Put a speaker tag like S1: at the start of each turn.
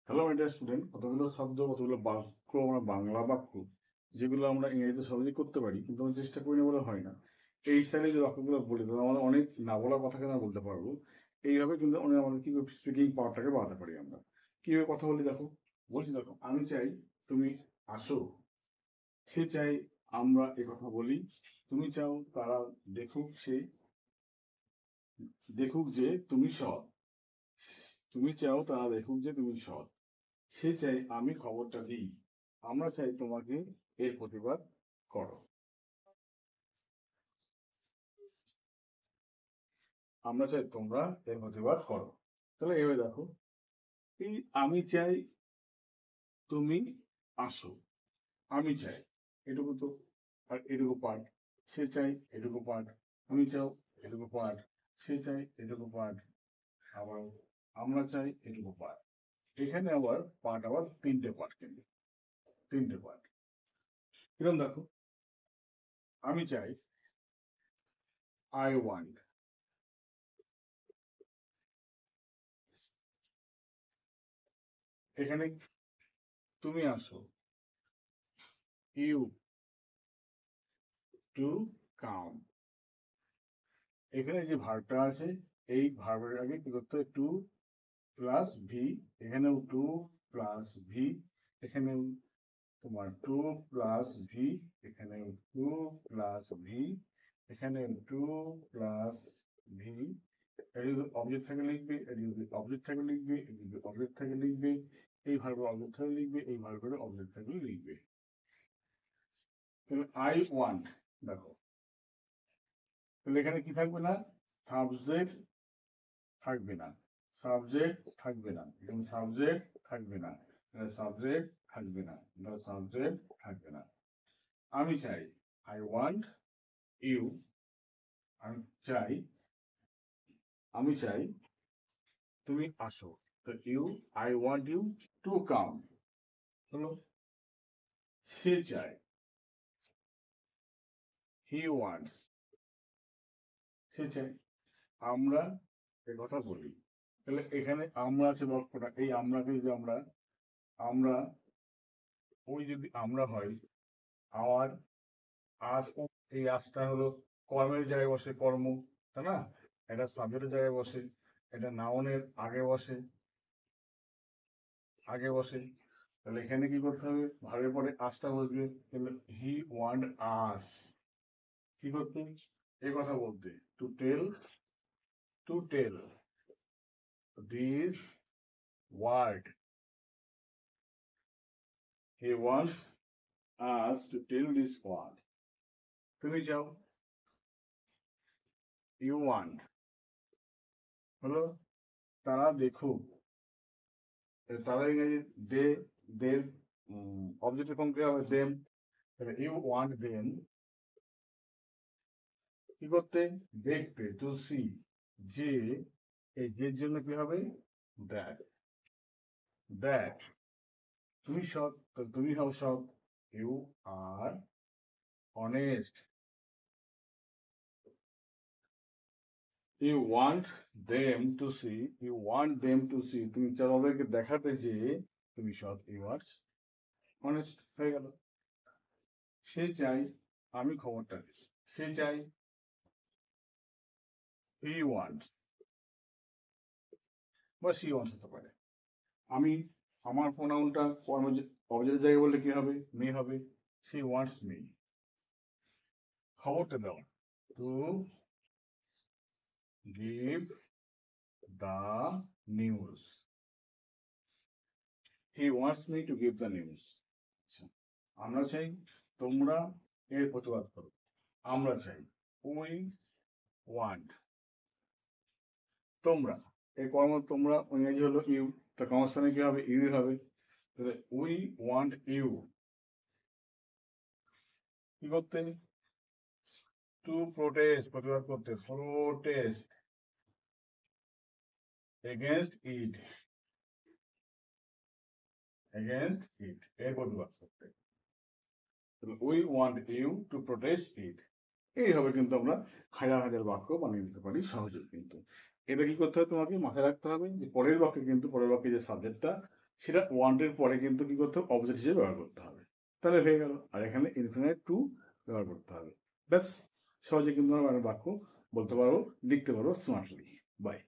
S1: Hello my dear student, কতগুলো শব্দ, কতগুলো বাক্য, আমরা বাংলা বাক্য যেগুলো আমরা ইংরেজিতে সহজেই করতে পারি, কিন্তু আমরা চেষ্টা করি না বলে হয় না। এই স্টাইলে যে বাক্যগুলো বলি, তাহলে আমাদের অনেক না বলা কথা কিন্তু আমরা বলতে পারবো। এইভাবে কিন্তু আমাদের কি স্পিকিং পাওয়ারটাকে বাড়াতে পারি আমরা। কিভাবে কথা বলি দেখো, বলছি দেখো, আমি চাই তুমি আসো, সে চাই আমরা এ কথা বলি, তুমি চাও তারা দেখুক, সে দেখুক যে তুমি সৎ, তুমি চাও তারা দেখুক যে তুমি সৎ, সে চাই আমি খবরটা দিই, আমরা চাই তোমাকে এর প্রতিবাদ করো, আমরা চাই তোমরা এর প্রতিবাদ করো। তাহলে এভাবে দেখো, এই আমি চাই তুমি আসো, আমি চাই এটুকু তো, আর এটুকু পার্ট, সে চাই এটুকু পার্ট, তুমি চাও এটুকু পার্ট, সে চাই এটুকু পার্ট, আবার আমরা চাই এটুকু পার্ট। এখানে আবার পার্ট আবার তিনটে পার্ট, কিন্তু তিনটে পার্ট কিরকম দেখো, আমি চাই, আই ওয়ান্ট, এখানে তুমি আসো, ইউ টু কাম, এখানে যে ভার্বটা আছে, এই ভার্বের আগে কি করতে হবে, টু প্লাস ভি, এখানেও টু প্লাস ভি, এখানেও তোমার টু প্লাস ভি, এখানেও টু প্লাস ভি, এখানে টু প্লাস ভি। এটা যদি অবজেক্ট থাকে লিখবে, এটা যদি অবজেক্ট থাকে লিখবে, এটা যদি অবজেক্ট থাকে লিখবে, এই ভার্বের অবজেক্ট থাকে লিখবে, এই ভার্বের অবজেক্ট থাকলে লিখবে। তাহলে আই ওয়ান্ট, দেখো, তাহলে এখানে কি থাকবে না, সাবজেক্ট থাকবে না, সাবজেক্ট থাকবে না, এখানে সাবজেক্ট থাকবে না, সাবজেক্ট থাকবে না, সাবজেক্ট থাকবে না। আমি চাই, আই ওয়ান্ট ইউ, আমি চাই, আমি চাই তুমি আসো, তো you, I want you to come হলো, সে চায়, হি ওয়ান্টস, সে চায়, আমরা এ কথা বলি। তাহলে এখানে আমরা আছে বাক্যটা, এই আমরাকে যদি আমরা, আমরা, ওই যদি আমরা হয়, আমার, আজ, এই আজটা হলো কর্মের জায়গায় বসে, কর্ম, তাই না, এটা সাবজেক্টের জায়গায় বসে, এটা নাউনের আগে বসে, আগে বসে। তাহলে এখানে কি করতে হবে, ভাবের পরে আজটা বসবে, তাহলে হি ওয়ান্ট আস, কি করতে, এই কথা বলতে, to tell, to tell this word, he wants us to tell this word, তুমি চাও, ইউ ওয়ান্ট হলো তারা দেখুক, তারা ইংরেজি দে, দের অবজেক্টের ফর্ম কি হবে, দেম, তাহলে ইউ ওয়ান্ট দেম কি করতে, দেখতে, টু সি, যে, এই যের জন্য কি হবে, দ্যাট, দ্যাট তুমি সৎ, তুমি হও সৎ, you are honest, you want them to see, you want them to see, তুমি চাও ওদেরকে দেখাতে যে তুমি সৎ, ইউ আর অনেস্ট, হয়ে গেল। সে চাই আমি খবরটা দিই, সে চাই, হি ওয়ান্টস বা সি ওয়ান্টস হতে পারে। আমি, আমার প্রোনাউনটা অবজেক্টের জায়গায় বললে কি হবে, মি হবে, সি ওয়ান্টস মি, খবরটা দেওয়া, to give the news, he wants me to give the news. আচ্ছা, আমরা চাই তোমরা এর প্রতিবাদ করো, আমরা চাই, উই ওয়ান্ট, তোমরা, এই কর্ম তোমরা ইংরেজি হলো ইউ, তা কর্মস্থানে কি হবে, ইউ হবে, তাহলে উই ওয়ান্ট ইউ কি করতে, টু প্রোটেস্ট, প্রতিবাদ করতে, protest against it, against it এর প্রতিবাদ করতে, we want you to protest it. এইভাবে কিন্তু আমরা হাজার হাজার বাক্য বানিয়ে নিতে পারি সহজে। কিন্তু এটা কি করতে হবে, তোমাকে মাথায় রাখতে হবে যে পরের বাক্যে কিন্তু, পরের বাক্যে যে সাবজেক্টটা সেটা ওয়ান্টের পরে কিন্তু কি করতে হবে, অবজেক্ট হিসেবে ব্যবহার করতে হবে, তাহলে হয়ে গেল। আর এখানে ইনফিনিট টু ব্যবহার করতে হবে, ব্যাস। সহজে কিন্তু আমরা বাক্য বলতে পারবো, লিখতে পারবো স্মার্টলি। বাই।